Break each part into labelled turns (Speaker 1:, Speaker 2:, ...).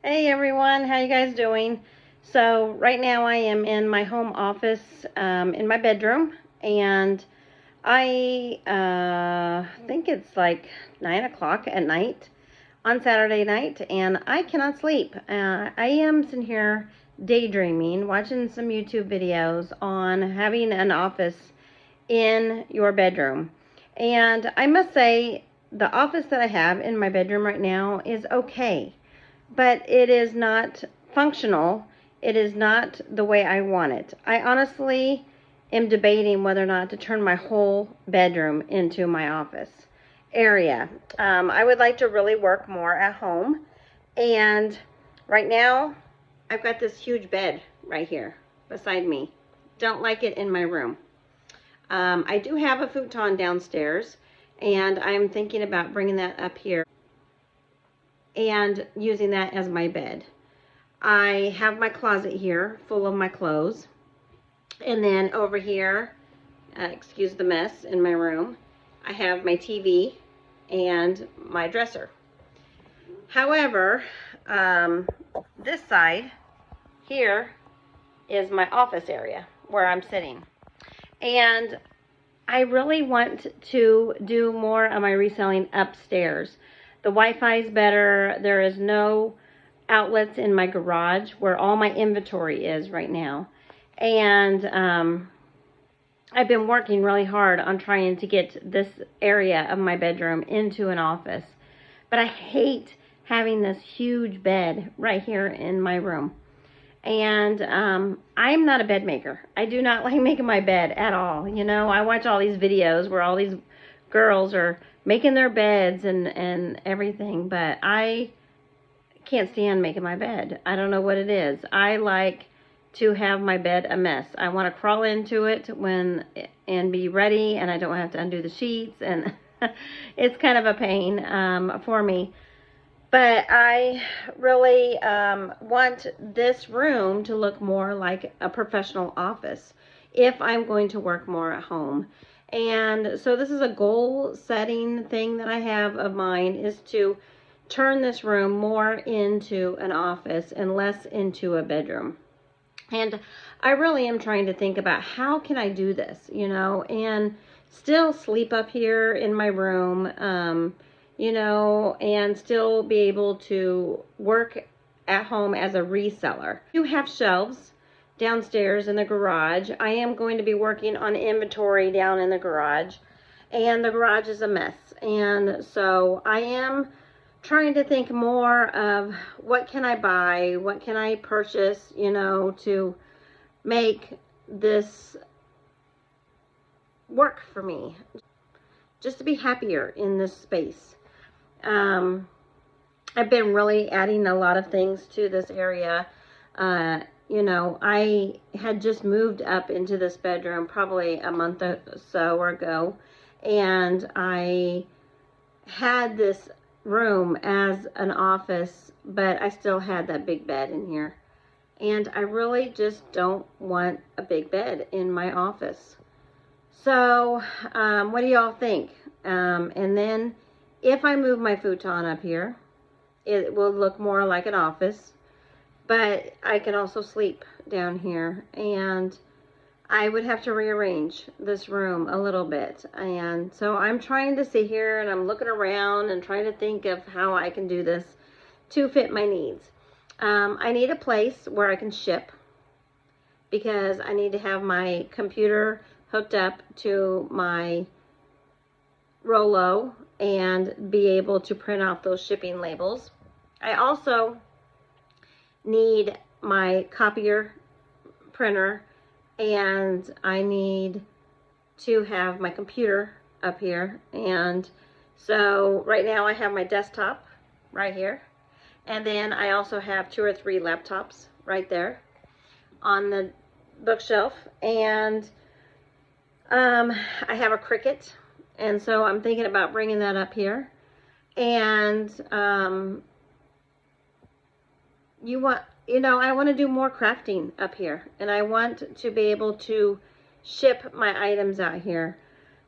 Speaker 1: Hey everyone, how you guys doing? So right now I am in my home office in my bedroom, and I think it's like 9 o'clock at night on Saturday night, and I cannot sleep. I am sitting here daydreaming, watching some YouTube videos on having an office in your bedroom. And I must say, the office that I have in my bedroom right now is okay, but it is not functional. It is not the way I want it. I honestly am debating whether or not to turn my whole bedroom into my office area. I would like to really work more at home, and right now I've got this huge bed right here beside me. Don't like it in my room. I do have a futon downstairs, and I'm thinking about bringing that up here and using that as my bed. I have my closet here full of my clothes, and then over here, excuse the mess in my room, I have my TV and my dresser. However, this side here is my office area where I'm sitting, and I really want to do more of my reselling upstairs. The Wi-Fi is better. There is no outlets in my garage where all my inventory is right now. And I've been working really hard on trying to get this area of my bedroom into an office. But I hate having this huge bed right here in my room. And I'm not a bed maker. I do not like making my bed at all. You know, I watch all these videos where all these girls are making their beds and everything, but I can't stand making my bed. I don't know what it is. I like to have my bed a mess. I want to crawl into it and be ready, and I don't have to undo the sheets, and it's kind of a pain for me. But I really want this room to look more like a professional office if I'm going to work more at home. And so this is a goal setting thing that I have of mine, is to turn this room more into an office and less into a bedroom. And I really am trying to think about how can I do this, you know, and still sleep up here in my room, you know, and still be able to work at home as a reseller. You have shelves downstairs in the garage. I am going to be working on inventory down in the garage, and the garage is a mess. And so I am trying to think more of what can I buy, what can I purchase, you know, to make this work for me, just to be happier in this space. I've been really adding a lot of things to this area. You know, I had just moved up into this bedroom probably a month or so ago, and I had this room as an office, but I still had that big bed in here. And I really just don't want a big bed in my office. So, what do y'all think? And then if I move my futon up here, it will look more like an office, but I can also sleep down here, and I would have to rearrange this room a little bit. And so I'm trying to sit here and I'm looking around and trying to think of how I can do this to fit my needs. I need a place where I can ship, because I need to have my computer hooked up to my Rollo and be able to print out those shipping labels. I also need my copier printer, and I need to have my computer up here. And so right now I have my desktop right here, and then I also have 2 or 3 laptops right there on the bookshelf, and I have a Cricut, and so I'm thinking about bringing that up here. And I want to do more crafting up here, and I want to be able to ship my items out here,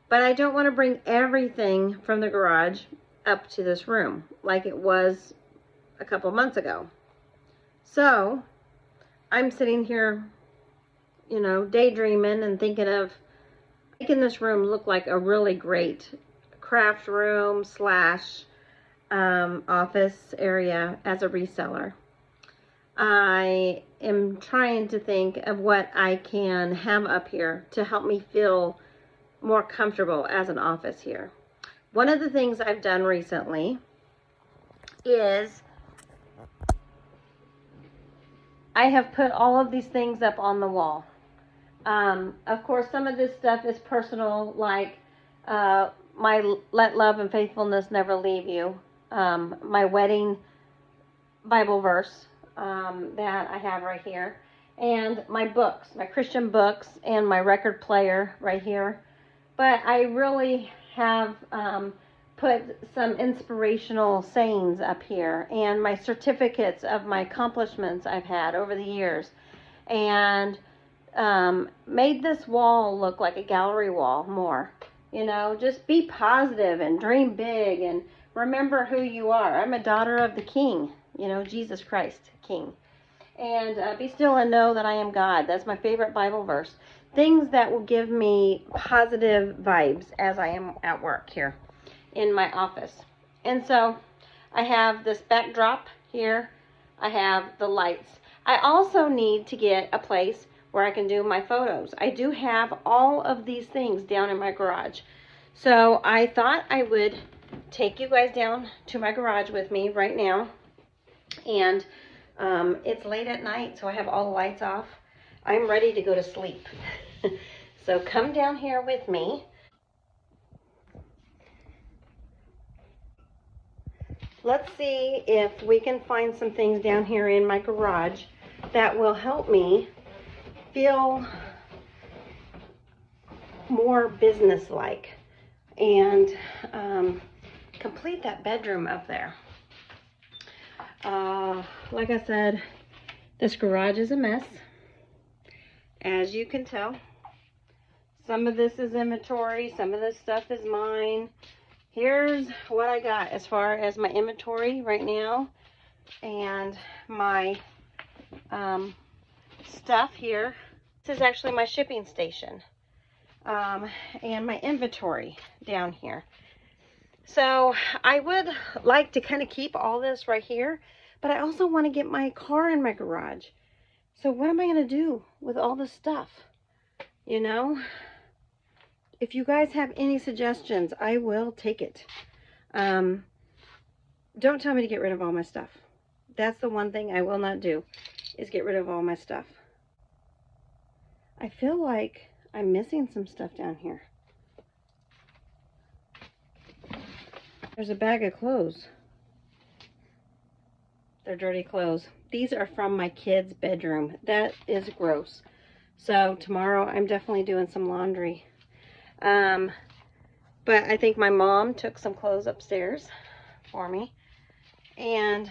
Speaker 1: but I don't want to bring everything from the garage up to this room like it was a couple months ago. So I'm sitting here, you know, daydreaming and thinking of making this room look like a really great craft room slash office area as a reseller. I am trying to think of what I can have up here to help me feel more comfortable as an office here. One of the things I've done recently is I have put all of these things up on the wall. Of course, some of this stuff is personal, like my Let Love and Faithfulness Never Leave You, my wedding Bible verse that I have right here, and my books, my Christian books, and my record player right here. But I really have put some inspirational sayings up here, and my certificates of my accomplishments I've had over the years, and made this wall look like a gallery wall more. You know, just be positive and dream big and remember who you are. I'm a daughter of the King, you know, Jesus Christ, King. And be still and know that I am God. That's my favorite Bible verse. Things that will give me positive vibes as I am at work here in my office. And so I have this backdrop here. I have the lights. I also need to get a place where I can do my photos. I do have all of these things down in my garage. So I thought I would take you guys down to my garage with me right now. And it's late at night, so I have all the lights off. I'm ready to go to sleep. So come down here with me. Let's see if we can find some things down here in my garage that will help me feel more business-like and complete that bedroom up there. Like I said, this garage is a mess, as you can tell. Some of this is inventory, some of this stuff is mine. Here's what I got as far as my inventory right now, and my stuff here. This is actually my shipping station, and my inventory down here. So I would like to kind of keep all this right here, but I also want to get my car in my garage. So what am I going to do with all this stuff? You know, if you guys have any suggestions, I will take it. Don't tell me to get rid of all my stuff. That's the one thing I will not do, is get rid of all my stuff. I feel like I'm missing some stuff down here. There's a bag of clothes. They're dirty clothes. These are from my kids' bedroom. That is gross. So tomorrow I'm definitely doing some laundry. But I think my mom took some clothes upstairs for me. And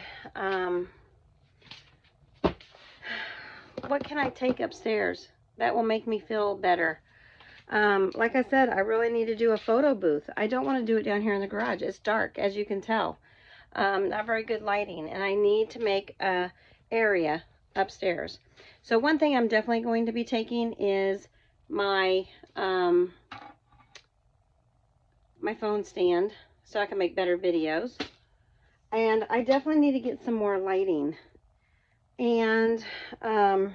Speaker 1: what can I take upstairs that will make me feel better? Like I said, I really need to do a photo booth. I don't want to do it down here in the garage. It's dark, as you can tell. Not very good lighting, and I need to make a area upstairs. So one thing I'm definitely going to be taking is my my phone stand, so I can make better videos. And I definitely need to get some more lighting. And I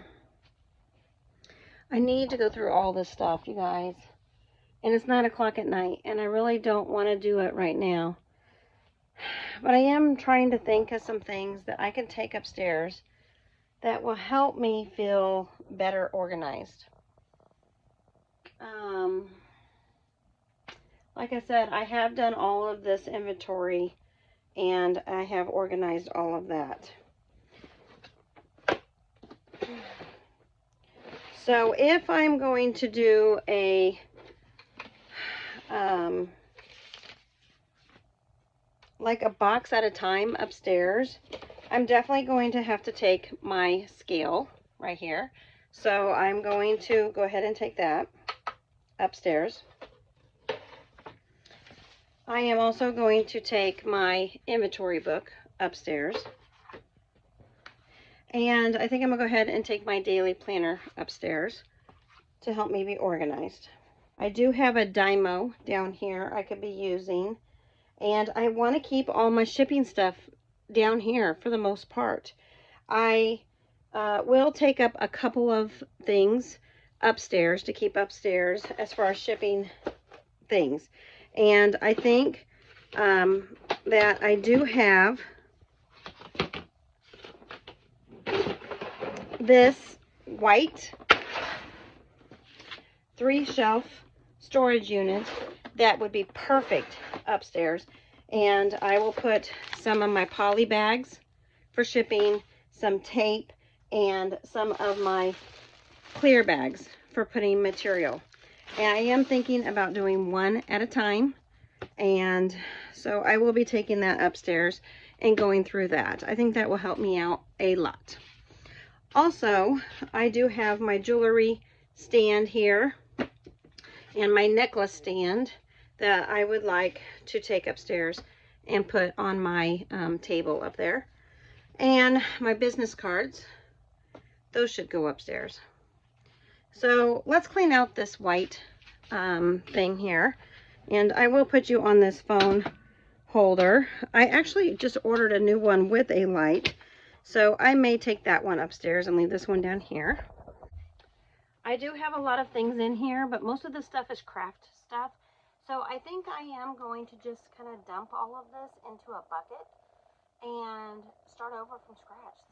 Speaker 1: need to go through all this stuff, you guys. And it's 9 o'clock at night, and I really don't want to do it right now. But I am trying to think of some things that I can take upstairs that will help me feel better organized. Like I said, I have done all of this inventory, and I have organized all of that. So if I'm going to do a like a box at a time upstairs, I'm definitely going to have to take my scale right here. So I'm going to go ahead and take that upstairs. I am also going to take my inventory book upstairs. And I think I'm gonna go ahead and take my daily planner upstairs to help me be organized. I do have a Dymo down here I could be using, and I want to keep all my shipping stuff down here for the most part. I will take up a couple of things upstairs to keep upstairs as far as shipping things. And I think that I do have this white 3-shelf storage unit that would be perfect upstairs. And I will put some of my poly bags for shipping, some tape, and some of my clear bags for putting material. And I am thinking about doing one at a time, and so I will be taking that upstairs and going through that. I think that will help me out a lot. Also, I do have my jewelry stand here and my necklace stand that I would like to take upstairs and put on my table up there. And my business cards, those should go upstairs. So let's clean out this white thing here. And I will put you on this phone holder. I actually just ordered a new one with a light, so I may take that one upstairs and leave this one down here. I do have a lot of things in here, but most of the stuff is craft stuff. So I think I am going to just kind of dump all of this into a bucket and start over from scratch.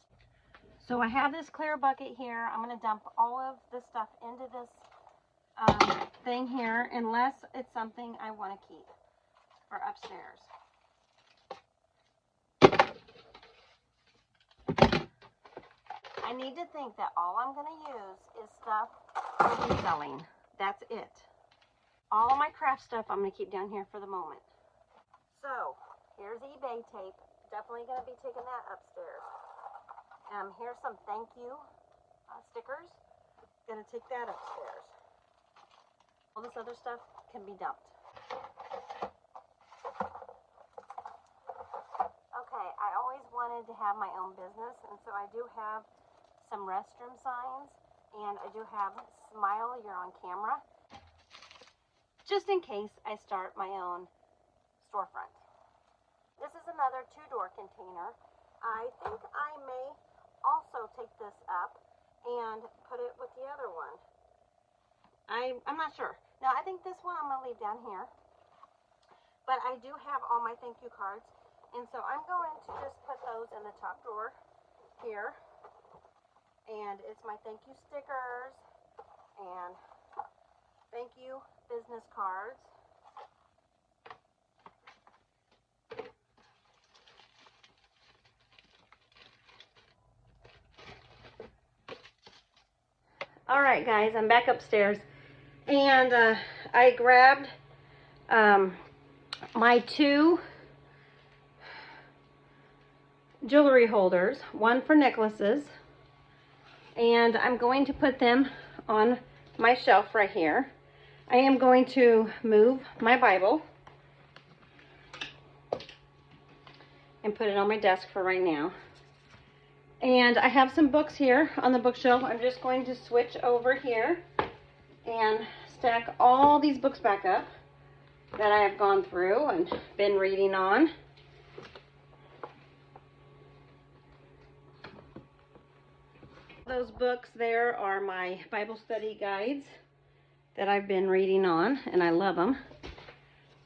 Speaker 1: So I have this clear bucket here. I'm going to dump all of this stuff into this thing here, unless it's something I want to keep for upstairs. I need to think that all I'm going to use is stuff for reselling. That's it. All of my craft stuff I'm going to keep down here for the moment. So here's eBay tape. Definitely going to be taking that upstairs. Here's some thank you stickers. Going to take that upstairs. All this other stuff can be dumped. Okay, I always wanted to have my own business, and so I do have some restroom signs, and I do have smile, you're on camera, just in case I start my own storefront. This is another 2-door container. I think I may also take this up and put it with the other one. I'm not sure. No, I think this one I'm going to leave down here. But I do have all my thank you cards, and so I'm going to just put those in the top drawer here. And it's my thank you stickers and thank you business cards. All right, guys, I'm back upstairs, and I grabbed my 2 jewelry holders, one for necklaces, and I'm going to put them on my shelf right here. I am going to move my Bible and put it on my desk for right now. And I have some books here on the bookshelf. I'm just going to switch over here and stack all these books back up that I have gone through and been reading on. Those books there are my Bible study guides that I've been reading on, and I love them.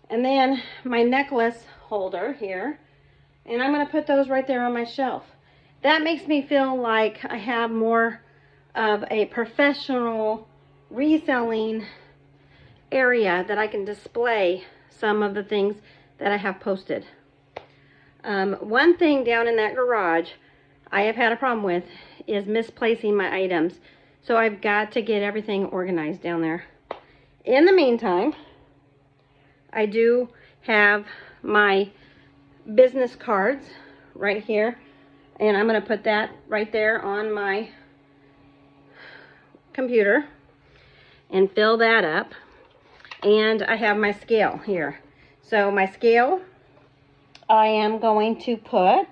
Speaker 1: And then my necklace holder here, and I'm going to put those right there on my shelf. That makes me feel like I have more of a professional reselling area that I can display some of the things that I have posted. One thing down in that garage I have had a problem with is misplacing my items. So I've got to get everything organized down there. In the meantime, I do have my business cards right here. And I'm going to put that right there on my computer and fill that up. And I have my scale here. So my scale, I am going to put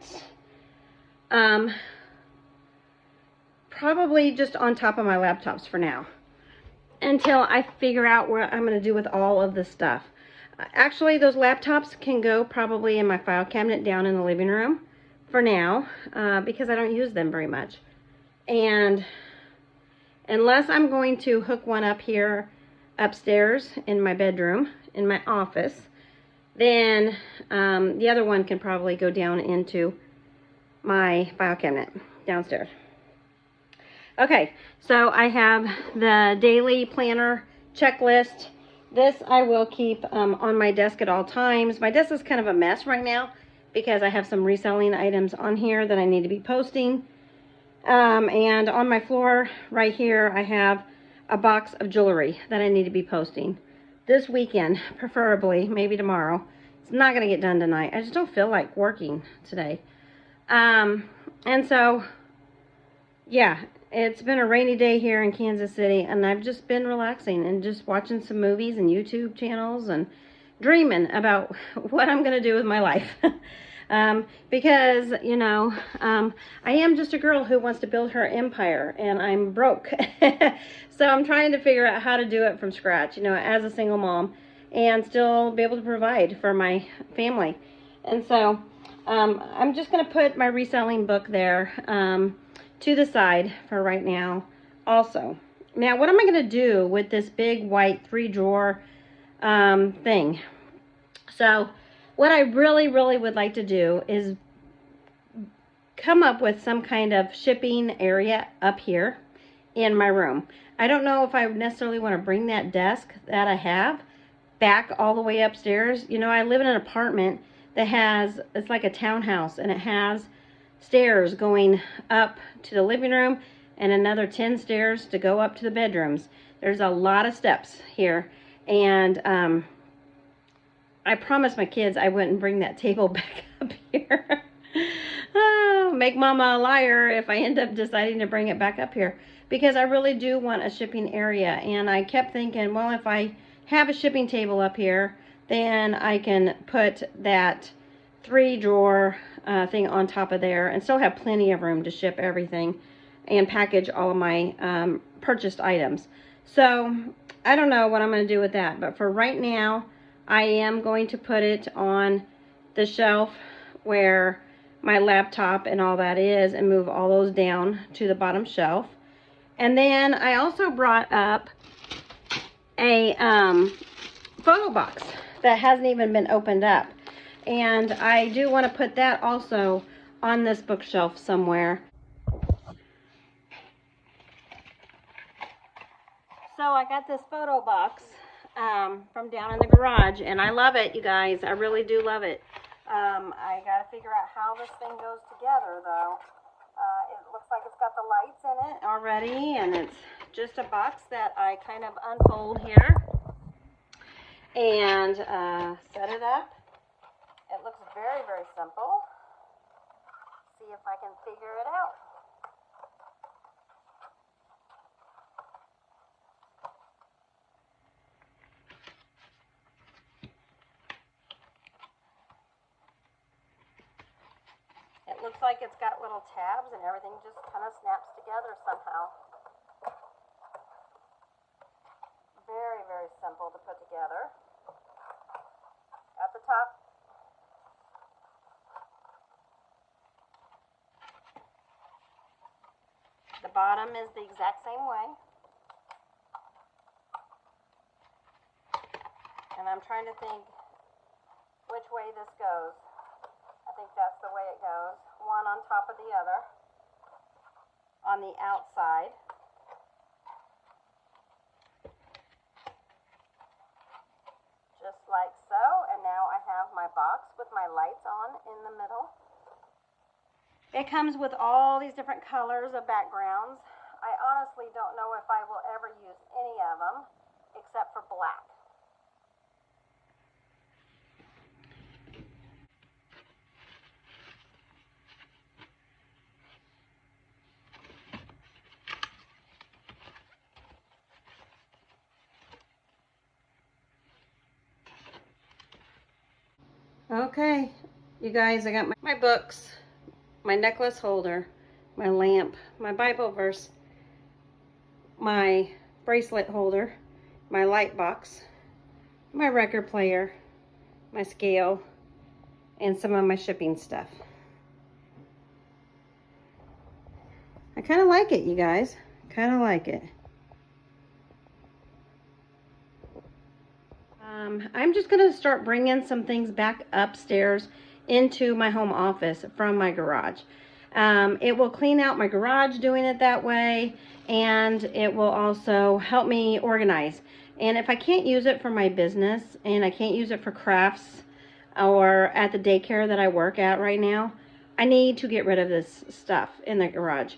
Speaker 1: probably just on top of my laptops for now, until I figure out what I'm going to do with all of this stuff. Actually, those laptops can go probably in my file cabinet down in the living room for now, because I don't use them very much. And unless I'm going to hook one up here upstairs in my bedroom, in my office, then the other one can probably go down into my file cabinet downstairs. Okay, so I have the daily planner checklist. This I will keep on my desk at all times. My desk is kind of a mess right now because I have some reselling items on here that I need to be posting. And on my floor right here, I have a box of jewelry that I need to be posting this weekend, preferably, maybe tomorrow. It's not going to get done tonight. I just don't feel like working today. And so, yeah, it's been a rainy day here in Kansas City, and I've just been relaxing and just watching some movies and YouTube channels and dreaming about what I'm going to do with my life. Because, you know, I am just a girl who wants to build her empire, and I'm broke. So I'm trying to figure out how to do it from scratch, you know, as a single mom, and still be able to provide for my family. And so I'm just going to put my reselling book there to the side for right now also. Now, what am I going to do with this big white 3-drawer thing? So what I really would like to do is come up with some kind of shipping area up here in my room. I don't know if I necessarily want to bring that desk that I have back all the way upstairs. You know, I live in an apartment that has, it's like a townhouse, and it has stairs going up to the living room and another 10 stairs to go up to the bedrooms. There's a lot of steps here, and I promised my kids I wouldn't bring that table back up here. Oh, make mama a liar if I end up deciding to bring it back up here, because I really do want a shipping area. And I kept thinking, well, if I have a shipping table up here, then I can put that 3-drawer thing on top of there and still have plenty of room to ship everything and package all of my purchased items. So I don't know what I'm going to do with that, but for right now, I am going to put it on the shelf where my laptop and all that is, and move all those down to the bottom shelf. And then I also brought up a photo box that hasn't even been opened up, and I do want to put that also on this bookshelf somewhere. So I got this photo box from down in the garage, and I love it, you guys. I really do love it. I got to figure out how this thing goes together, though. It looks like it's got the lights in it already, and it's just a box that I kind of unfold here and set it up. It looks very simple. See if I can figure it out. It looks like it's got little tabs, and everything just kind of snaps together somehow. Very simple to put together. At the top, the bottom is the exact same way. And I'm trying to think which way this goes. I think that's the way it goes. One on top of the other on the outside. Just like so. And now I have my box with my lights on in the middle. It comes with all these different colors of backgrounds. I honestly don't know if I will ever use any of them except for black. Okay, you guys, I got my books, my necklace holder, my lamp, my Bible verse, my bracelet holder, my light box, my record player, my scale, and some of my shipping stuff. I kind of like it, you guys. Kind of like it. I'm just going to start bringing some things back upstairs into my home office from my garage. It will clean out my garage doing it that way, and it will also help me organize. And if I can't use it for my business and I can't use it for crafts or at the daycare that I work at right now, I need to get rid of this stuff in the garage.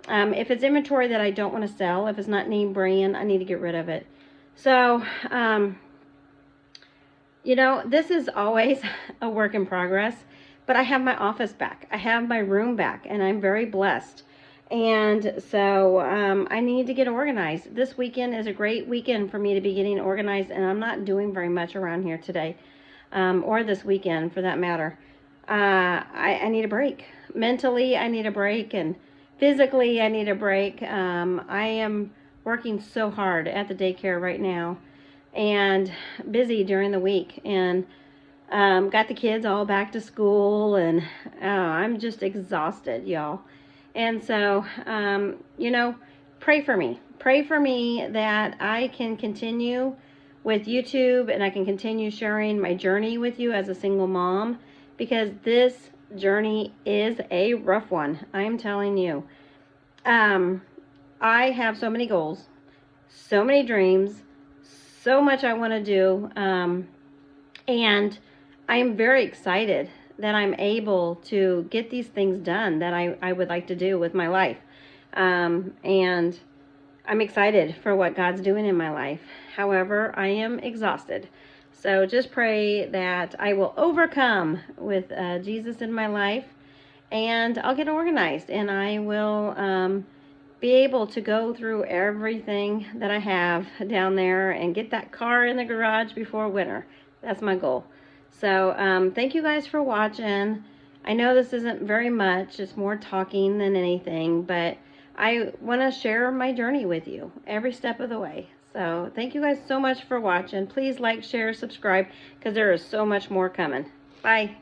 Speaker 1: If it's inventory that I don't want to sell, if it's not name brand, I need to get rid of it. So, you know, this is always a work in progress, but I have my office back. I have my room back, and I'm very blessed. And so I need to get organized. This weekend is a great weekend for me to be getting organized, and I'm not doing very much around here today, or this weekend for that matter. I need a break. Mentally, I need a break, and physically, I need a break. I am working so hard at the daycare right now, and busy during the week, and got the kids all back to school, and I'm just exhausted, y'all. And so, you know, pray for me. Pray for me that I can continue with YouTube, and I can continue sharing my journey with you as a single mom, because this journey is a rough one. I'm telling you. I have so many goals, so many dreams, so much I want to do, and I am very excited that I'm able to get these things done that I would like to do with my life, and I'm excited for what God's doing in my life. However, I am exhausted, so just pray that I will overcome with Jesus in my life, and I'll get organized, and I will be able to go through everything that I have down there and get that car in the garage before winter. That's my goal. So thank you guys for watching. I know this isn't very much. It's more talking than anything, but I want to share my journey with you every step of the way. So thank you guys so much for watching. Please like, share, subscribe, because there is so much more coming. Bye.